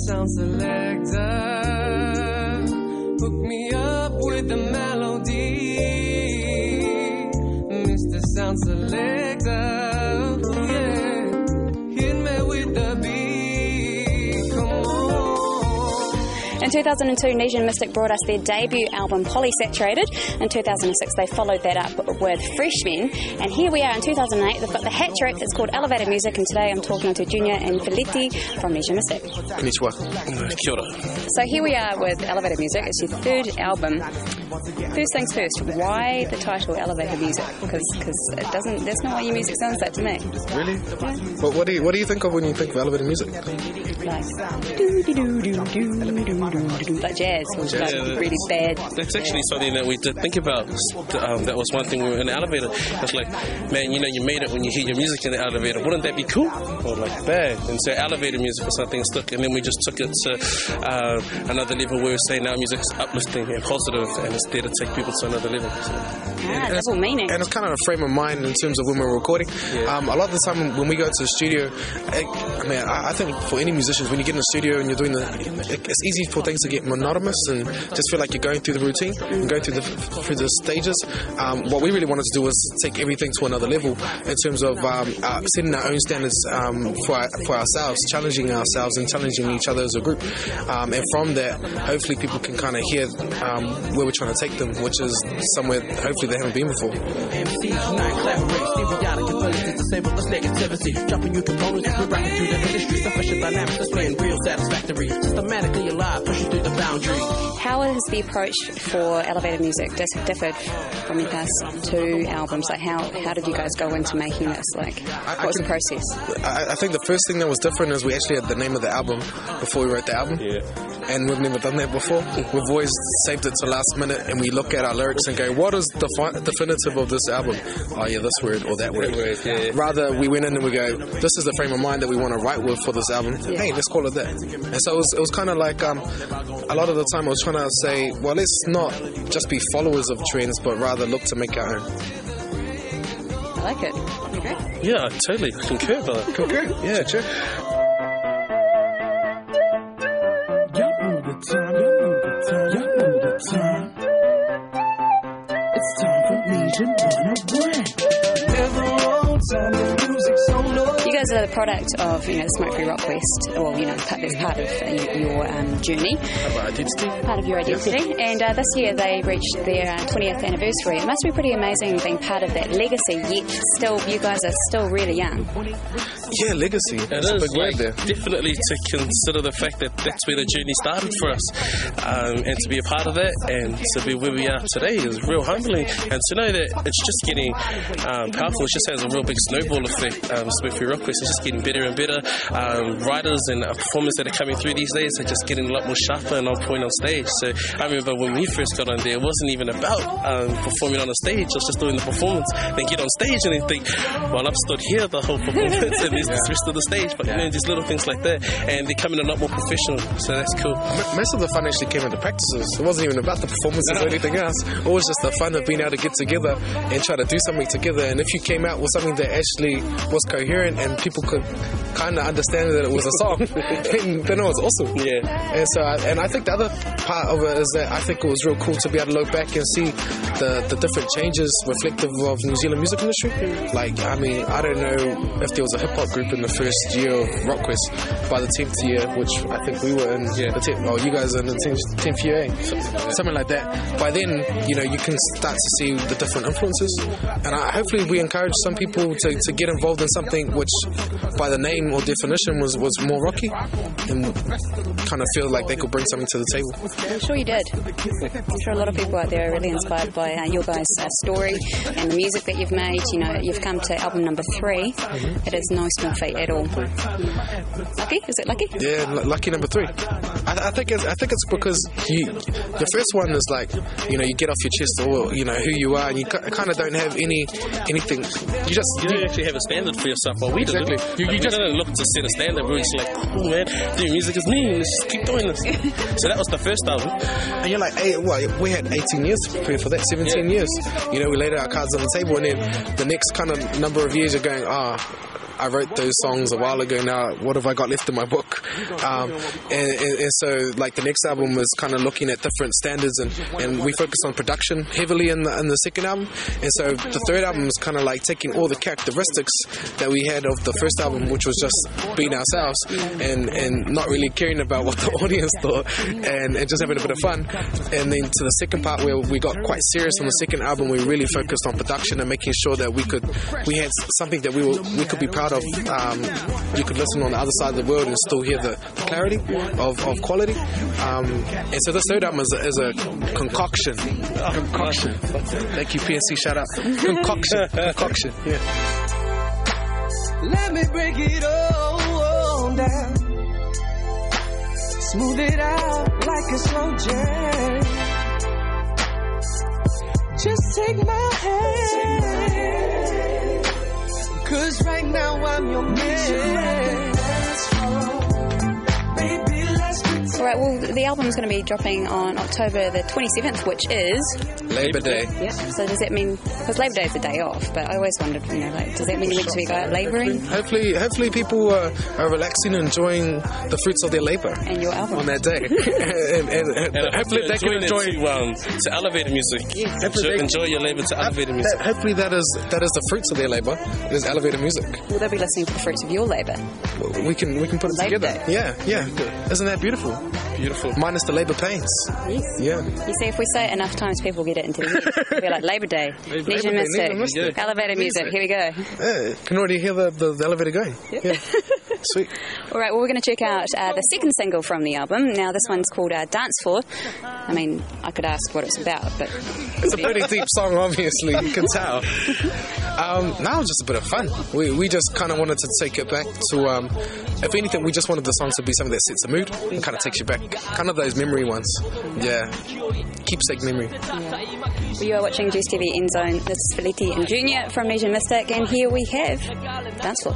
Sound Selector, hook me up with the melody. Mr. Sound Selector, yeah, hit me with the beat, come on. In 2002, Nesian Mystik brought us their debut album, Polysaturated. In 2006, they followed that up with Freshmen. And here we are in 2008. They've got the hat trick. It's called Elevated Music. And today I'm talking to Junior and Felitti from Nesian Mystik. Konnichiwa. Kia ora. So here we are with Elevated Music. It's your third album. First things first, why the title Elevated Music? Because it doesn't. That's not what your music sounds like to me. Really? Yeah. But what do you think of when you think of elevated music? Like like jazz, or like really bad. That's actually something that we did think about. That was one thing we were in the elevator. It's like, man, you know, you made it when you hear your music in the elevator. Wouldn't that be cool? Or like bad. And so elevator music was something that stuck. And then we just took it to another level where we're saying now music is uplifting and positive, and it's there to take people to another level. So. That's all meaning. And it's kind of a frame of mind in terms of when we're recording. Yeah. A lot of the time when we go to the studio, I think for any musicians, when you get in the studio and you're doing it's easy for things to get monotonous and just feel like you're going through the routine and going through the stages. What we really wanted to do was take everything to another level in terms of setting our own standards for ourselves, challenging ourselves and challenging each other as a group. And from that, hopefully people can kind of hear where we're trying to take them, which is somewhere hopefully they haven't been before. How has the approach for Elevated Music differed from your past two albums? Like how did you guys go into making this? Like what was the process? I think the first thing that was different is we actually had the name of the album before we wrote the album. Yeah. And we've never done that before. We've always saved it to last minute and we look at our lyrics and go, what is the definitive of this album? Oh yeah, this word or that word. Yeah. Rather, we went in and we go, this is the frame of mind that we want to write with for this album. Yeah. Hey, let's call it that. And so it was kind of like a lot of the time I was trying to say, well, let's not just be followers of trends, but rather look to make our own. I like it. Okay. Yeah, I totally concur, brother. Concur? Yeah, sure. It's time for Nesian 101. Never wrong time, the music's so low. You guys are the product of, the Smoke Free Rock West, or, that's part of your journey. Part of your identity. And this year they reached their 20th anniversary. It must be pretty amazing being part of that legacy, yet still, you guys are still really young. Yeah, legacy. It is, definitely to consider the fact that that's where the journey started for us. And to be a part of that and to be where we are today is real humbling. And to know that it's just getting powerful, it just has a real big snowball effect. Smoke Free Rock West is just getting better and better. Writers and performers that are coming through these days are just getting a lot more sharper and on point on stage. So I remember when we first got on there, it wasn't even about performing on a stage, it was just doing the performance. Then get on stage and then think, well, I've stood here the whole performance and there's the rest of the stage. But just little things like that. And they're coming a lot more professional, so that's cool. Most of the fun actually came in the practices. It wasn't even about the performances or anything else. It was just the fun of being able to get together and try to do something together. And if you came out with something that actually was coherent and people could kind of understand that it was a song, then it was awesome. Yeah. And so, I think the other part of it is that I think it was real cool to be able to look back and see the different changes reflective of New Zealand music industry. Like, I don't know if there was a hip hop group in the first year of Rockquest. By the 10th year, which I think we were in, you guys are in the 10th year, something like that. By then, you can start to see the different influences, and hopefully we encourage some people to get involved in something which, by the name or definition, was more rocky, and kind of feel like they could bring something to the table. I'm sure you did. I'm sure a lot of people out there are really inspired by your guys' story and the music that you've made. You've come to album number 3. It is no small feat at all. Lucky? Is it lucky? Yeah, lucky number 3. I think it's because the first one is like, you get off your chest or who you are, and you kind of don't have anything. You don't actually have a standard for yourself. Well, we didn't. You just don't look to set a standard. We're just like, cool, man, doing music is me. Let's just keep doing this. So that was the first album. And you're like, hey, we had 18 years to prepare for that, 17 years. We laid our cards on the table, and then the next kind of number of years you're going, I wrote those songs a while ago now. What have I got left in my book? And so, like, the next album was kind of looking at different standards, and we focused on production heavily in the second album. And so the third album is kind of like taking all the characteristics that we had of the first album, which was just being ourselves and not really caring about what the audience thought, and just having a bit of fun. And then to the second part, where we got quite serious on the second album, we really focused on production and making sure that we had something that we could be proud of. You could listen on the other side of the world and still hear the clarity of quality. And so this third album is a concoction. Thank you, PNC. Shout out. Concoction. Yeah. Let me break it all down. Smooth it out like a slow jam. Just take my hand, 'cause right now I'm your man. Alright, well, the album is going to be dropping on October the 27th, which is Labor Day. Yeah. So does that mean, because Labor Day is a day off, but I always wondered, does that mean you meant to be labouring? Hopefully people are relaxing and enjoying the fruits of their labour. And your album. On that day. and hopefully they can enjoy to elevator music. Yes. Enjoy your labour to elevator music. Hopefully that is the fruits of their labour, is elevator music. Will they be listening to the fruits of your labour? We can put it Labor together. Day. Yeah. Isn't that beautiful? Beautiful. Minus the labour pains. Yes. Yeah. You see, if we say it enough times, people get it into their head. We'll be like, Labor Day, Nesian Mystik, elevator music, here we go. Yeah, can already hear the elevator going. Yeah. Sweet. All right, well, we're going to check out the second single from the album. Now, this one's called Dance Floor. I mean, I could ask what it's about, but... It's a pretty deep song, obviously, you can tell. Now just a bit of fun. We just kind of wanted to take it back to, if anything, we just wanted the song to be something that sets the mood and kind of takes you back. Kind of those memory ones. Yeah. Keepsake memory. Yeah. Well, you are watching Juice TV NZown. This is Felipe and Junior from Nesian Mystik, and here we have Dance Floor.